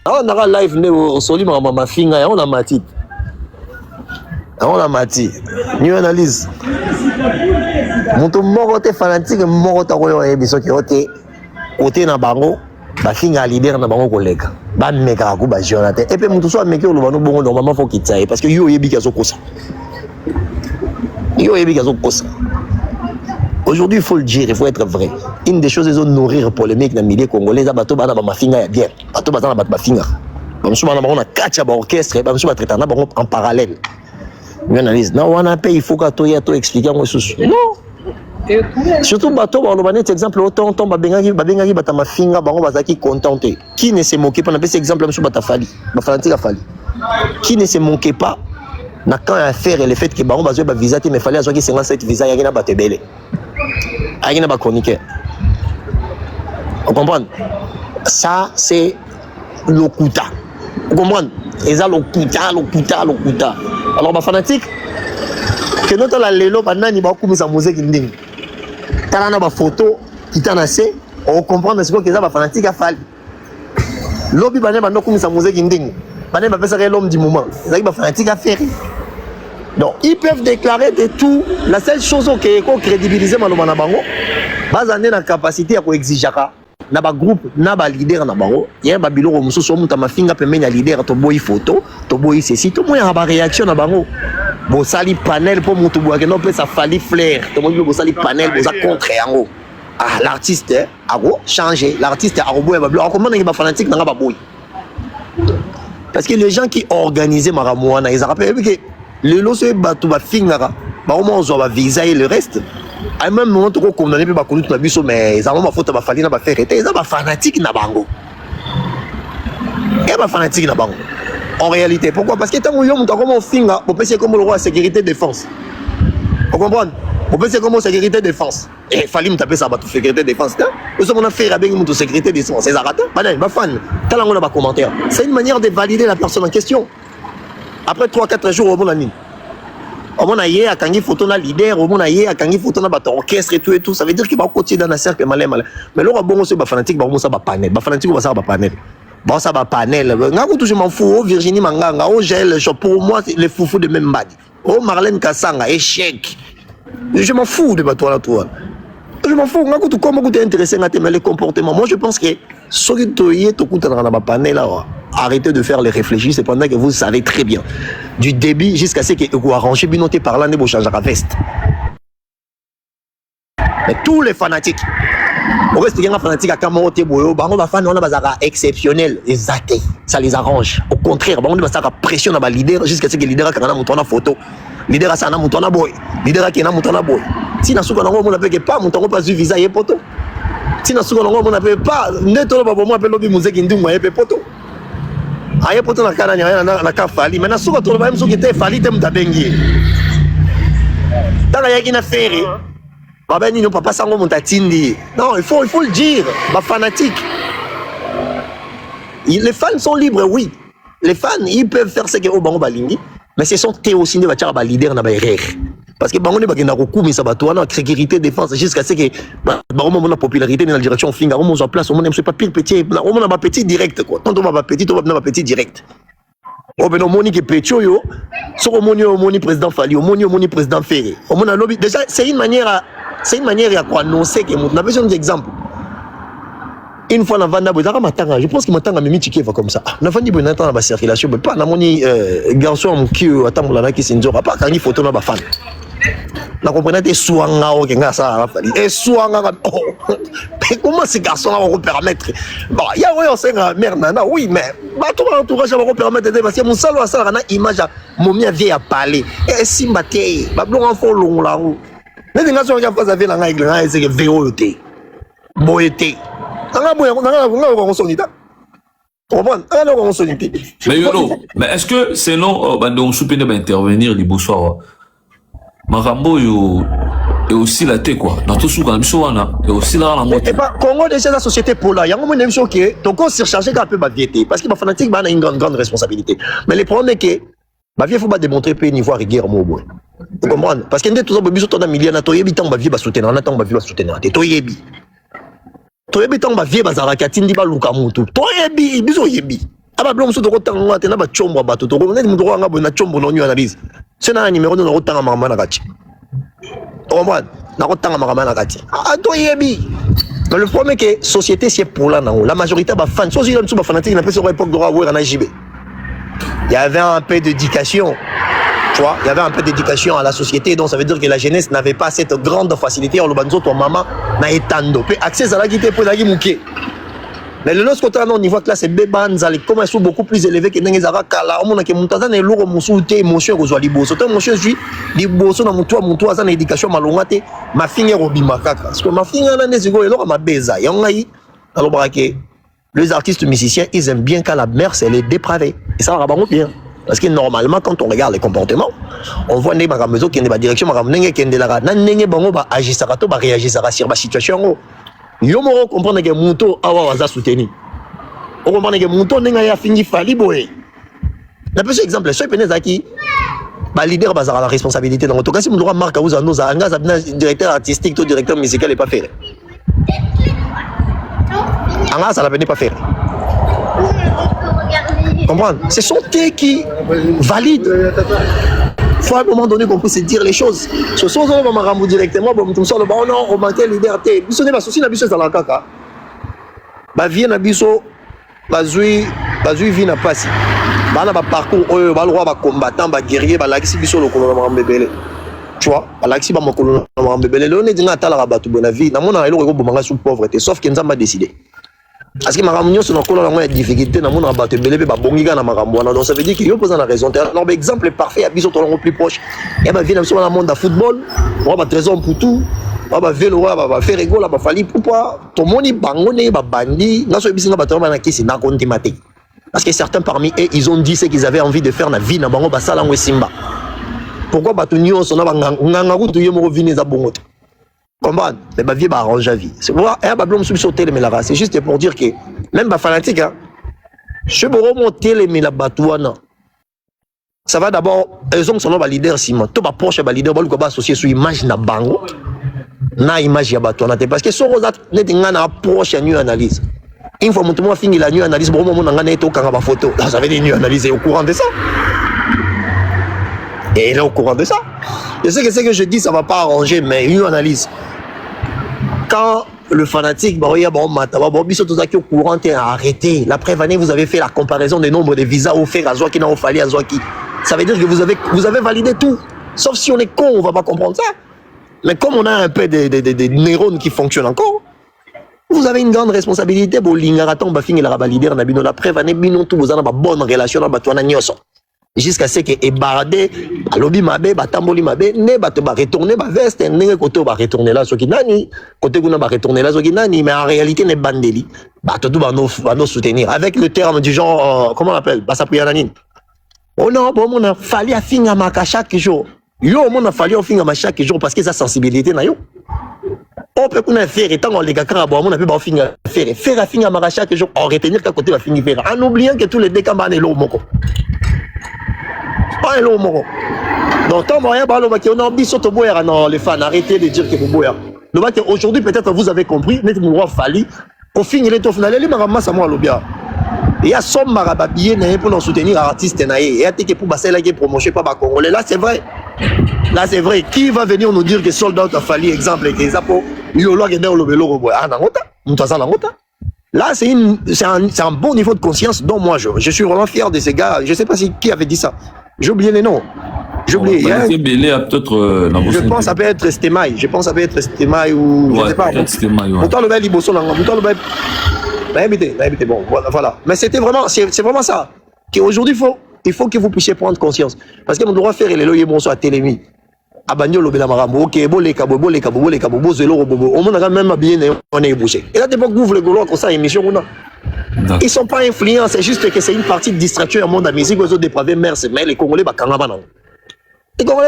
On a live au soli ma finga on a mati. On a mati. New analyse. Mutu moko te fanatique moko ta ko yo biso ki ote côté na bango ba finga leader na bango koleka. Ba meka ku ba Jonathan. Et puis mutu so meka lo bano bongo normalement faut qu'il taille parce que yo yebi ka zo kosa. Yo yebi ka zo kosa. Aujourd'hui, il faut le dire, il faut être vrai. Une des choses, c'est de nourrir polémique dans le milieu congolais. C'est que les gens finga bien. Bato bazana bat finga. Comme si on a quatre orchestres, comme si on a traité en parallèle. Une analyse. Non, on a payé, il faut que tu expliques moi sous. Non. Surtout bato on a cet exemple autant babengaki batama finga bango bazaki contenté. Qui ne se moquait pas, on a pris cet exemple monsieur batafali. Bafalanti a fali. Qui ne se moquait pas na quand affaire et le fait que bango bazo ba visa mais fallait azoki 57 visa yaki na batebele. Aïe n'a pas chroniqué. Vous comprenez? Ça, c'est l'okuta. Vous comprenez? Et ça, l'okuta. Alors, ma fanatique, que notre la lélo, pendant qu'il va couper sa musique, il dit quand on a une photo qui t'en a assez, on comprend que c'est que ça, ma fanatique a fallu. L'obi, pendant qu'il couper sa musique, il dit pendant qu'il va faire l'homme du moment. C'est ça que ma fanatique a fait. Donc, ils peuvent déclarer de tout. La seule chose qui est crédibilisée, c'est que la capacité à exiger na ba groupe, na ba leader na bango. Il y a un biloko mususu muta mafinga pembeni ya leader to boy photo, to boy ceci, tout moya ba réaction na bango. Bo sali panel pour mutu boa que non peut ça fali flair. To mo bo sali panel bo za contre yango. Ah l'artiste a changé, l'artiste a boy ba blo. Comment ba fanatique na ba boy. Parce que les gens qui organisaient Maramouana, ils rappellent que les lots se battent ba fingara. Ba au moins on va visa et le reste. À même moment tu condamné pe ba connu na biso mais ils ont faute ba fali na ba faire été, ils ont ba fanatique na bango. Et ba fanatique na bango. En réalité, pourquoi? Parce que tant que on comment finga, on peut c'est comme le roi sécurité défense. Vous comprenez? On peut c'est comme sécurité défense. Et fallait me taper ça ba sécurité défense. Nous sommes en affaire avec mon sécurité défense. C'est arrêté. Ba fan. Tant on a ba commentaire. C'est une manière de valider la personne en question. Après 3-4 jours au bon année. Au moins aïe à kangi photo na leader, au moins aïe à kangi photo na bateau orchestre et tout, ça veut dire qu'il va continuer dans la cercle malin. Mais là bon c'est ba fanatique, ba ça ba panel, ba fanatique ba ça ba panel. Ba ça ba panel. Ngako tout je m'en fous, Virginie Manganga, oh gel, pour moi les foufous de même bad. Oh Marlène Kassanga, échec. Je m'en fous de bateau là toi. Je m'en fous, ngako tout comment tu es intéressé à mais les comportements. Moi je pense que ce que tu es tout dans la panel là. Arrêtez de faire les réfléchis, c'est pendant que vous savez très bien. Du début jusqu'à ce que vous arrangez, bien noté parlant, vous changez la veste. Mais tous les fanatiques, au reste, il y a des fanatiques à Kamote, on va faire un exceptionnel, ça les arrange. Au contraire, on va faire pression dans le leader jusqu'à ce que le leader ait une photo. Le leader a un boy. Le leader a un boy. Si nous avons pas, nous n'avons pas vu visa et poto. Si nous avons pas, nous n'avons pas vu musique indou et poto. Aye poto na kana nyaya na kafali mais na suka to ba msuki te fali te mtabengi tanga yaki na ferry baba ni no papa sango mutatindi non il faut le dire ba fanatique les fans sont libres oui les fans ils peuvent faire ce que au bango balingi mais ce sont aussi des ba leader na ba erreur parce que bango ne bagenda kokumisa bato wana sécurité défense jusqu'à ce que bango mona popularité dans la direction finga on monte en place on monte pas pile petit on monte pas petit direct quoi tant on va pas petit on va pas petit direct on ben on moni que petit yo so on moni président Fali on moni président Ferré on mona lobby déjà c'est une manière à quoi annoncer que on a besoin d'exemple une fois na vanda bozaka matanga je pense que matanga mimi tiki va comme ça na vandi bo na temps na circulation mais pas na moni garçon qui atambola na ki sinzora pas quand il photo na ba fan na comprendre te swanga o kenga ça Fali et swanga comment ces garçons là vont permettre bon il y a ouais on sait mère nana oui mais ba tout entourage va permettre parce que mon salon ça na image momia vieille à parler et simbaté ba blonga fo long là les garçons qui face avec la règle là c'est que véoté boété mais Yolo, mais est-ce que sinon on soupçonne d'intervenir les bonsoirs Marambo et aussi la tête quoi dans tout ce qu'on a et aussi là la moitié. Et pas Congo déjà la société pola il y a un moment même chose que ton corps surchargé un peu ma vieilleté parce que ma fanatique a une grande responsabilité mais le problème est que ma vie faut pas démontrer peu niveau rigueur mo boy vous comprenez parce que tout ça biso to na million na to yebi tant ba vie ba soutenir na tant ba vie ba soutenir to yebi tant ba vie ba zara katindi ba luka mutu to yebi biso yebi aba blom so to kotanga ngate na ba chombo ba to ko neti mutoko nga bona chombo no analyse c'est na numéro no kotanga makama na kati on va na kotanga makama na kati to yebi mais le problème est que société c'est pour la majorité ba fan so si ba fanatique na pesa époque droit voir na JB il y avait un peu d'éducation. Tu vois, il y avait un peu d'éducation à la société, donc ça veut dire que la jeunesse n'avait pas cette grande facilité. En le banzo, ton maman n'a étando. Accès à la guitare pour la guimouké. Mais le lorsque tu as au niveau classe B, comment ils sont beaucoup plus élevés que les Arakala, on a que Montazan et lourd moussouté, émotion aux Aliboso. Toi, mon chien, je suis Liboso dans mon toit, en éducation malongate, ma fille est Robimakaka. Parce que ma fille est en Nézigo et l'autre ma beza. Et on a eu, alors braqué, les artistes musiciens, ils aiment bien quand la mère, c'est les dépravés. Et ça va bien. Parce que normalement, quand on regarde les comportements, on voit des bagamezo qui ont des directions, qui ont des lagas, qui ont agi sarato, réagir sur la situation. Yo mo comprendre que Mouto awa waza soutenu. On comprend que Mouto n'a fini fali boé. La petit exemple, c'est peine zaki. Ba leader bazar la responsabilité dans tout cas si mon droit marque vous nous a engagé directeur artistique, tout directeur musical est pas fait. Anga ça la peine pas faire. Comprendre? Ce sont eux qui valident. Il faut à un moment donné qu'on puisse se dire les choses. Ce sont eux qui m'ont directement, tout ça, on a remarqué liberté. Vous savez, si la biso dans la caca, bah vie na biso, bazui vie na passé. Bah na parcours, bah le roi, bah combattant, bah guerrier, bah l'axi biso le colon mbébélé. Tu vois, bah l'axi bah mon colon mbébélé. Le on est dit na tala rabatu bonne vie. Na mon a elo rego bomanga sous pauvreté, sauf qu'il n'a pas décidé. Parce que Maramouno sur notre colonne a difficulté dans mon rabattu belé ba bongiga na Maramouana donc ça veut dire qu'il y a besoin de raison. Alors exemple parfait à biso ton plus proche. Et ben vient dans le monde de football, on va trésor pour tout. On va vélo va faire rigolo là va fali pourquoi ton moni bangone ba bandi na so bisinga ba toma na kisi na konti maté. Parce que certains parmi eux ils ont dit ce qu'ils avaient envie de faire na vie na bango ba sala ngwe simba. Pourquoi ba to nyo so na nganga kutu yemo rovine za bongoto. Comprendre? Mais ma vie va arranger la vie. C'est pour voir, c'est juste pour dire que même les fanatiques, je peux remonter les Milabatouana. Ça va d'abord, ils ont son leader, si tout va proche de leader, ils vont associer sur l'image de Bango, na image de Batouana. Parce que ce rosat n'est pas une approche à une analyse. Une fois que je finis la nuit analyse, je vais vous photo. Ça veut dire une analyse est au courant de ça. Et il est au courant de ça. Je sais que ce que je dis, ça ne va pas arranger, mais une analyse. Quand le fanatique, au courant est arrêté. La preuve année, vous avez fait la comparaison des nombres de visas offerts à Zouaki, à Ofali, à Zouaki. Ça veut dire que vous avez validé tout. Sauf si on est con, on ne va pas comprendre ça. Mais comme on a un peu des neurones qui fonctionnent encore, vous avez une grande responsabilité pour l'ingaraton, bafing et la rabalider, la preuve année, tout vous avez une bonne relation avec toi, jusqu'à ce que Ebarade, Alobi Mabe, Batamboli Mabe, ne bat retourner ba veste, ne côté ba retourner là, ce qui nani, côté qu'on va retourner là, ce qui nani, mais en réalité n'est bandeli. Bah tout va nous soutenir avec le terme du genre, comment on appelle, Basapriyananine. Oh non, bon, on a fallu à finir à chaque jour. Yo, on a fallu à finir à chaque jour parce que sa sensibilité na yo. On peut qu'on a fait, et tant qu'on les gars, on a pu finir à faire à finir à chaque jour, en retenir qu'à côté va finir faire, en oubliant que tous les décambans est l'eau moko. Pas un long moro. Donc, tant moyen, on a envie de les fans, arrêtez de dire que vous boyez. Aujourd'hui, peut-être vous avez compris, mais vous m'avez fallu. Au final, les toffes, les maramas à moi, l'obia. Il y a somme marababillé pour nous soutenir l'artiste. Il y a des pour passer la promotion par Congolais. Là, c'est vrai. Là, c'est vrai. Qui va venir nous dire que soldat a fallu, exemple, que ça pour Yolo Guédé ou le vélo, ah, Nangota, Nangota. Là, c'est un bon niveau de conscience dont moi, je suis vraiment fier de ces gars. Je ne sais pas qui avait dit ça. J'ai oublié les noms. J'ai oublié. Je pense que ça peut être Stemai. Je pense que ça peut être Stemai ou je ne sais pas. Pourtant, le bel Ibosso, pourtant, le bel. Bon, voilà. Mais c'est vraiment ça. Qu'aujourd'hui, il faut que vous puissiez prendre conscience. Parce que mon droit faire les loyers à Télémi. À Bagnolo, Belamarambo, ok, bolé, cabo, zélo, bobo. On a même bien, on est bouché. Et là, des fois, ouvre le golo comme ça, émission, on a. Ils ne sont pas influents, c'est juste que c'est une partie de distraction au monde de la musique, aux autres dépravés, merci, mais les Congolais, les Congolais,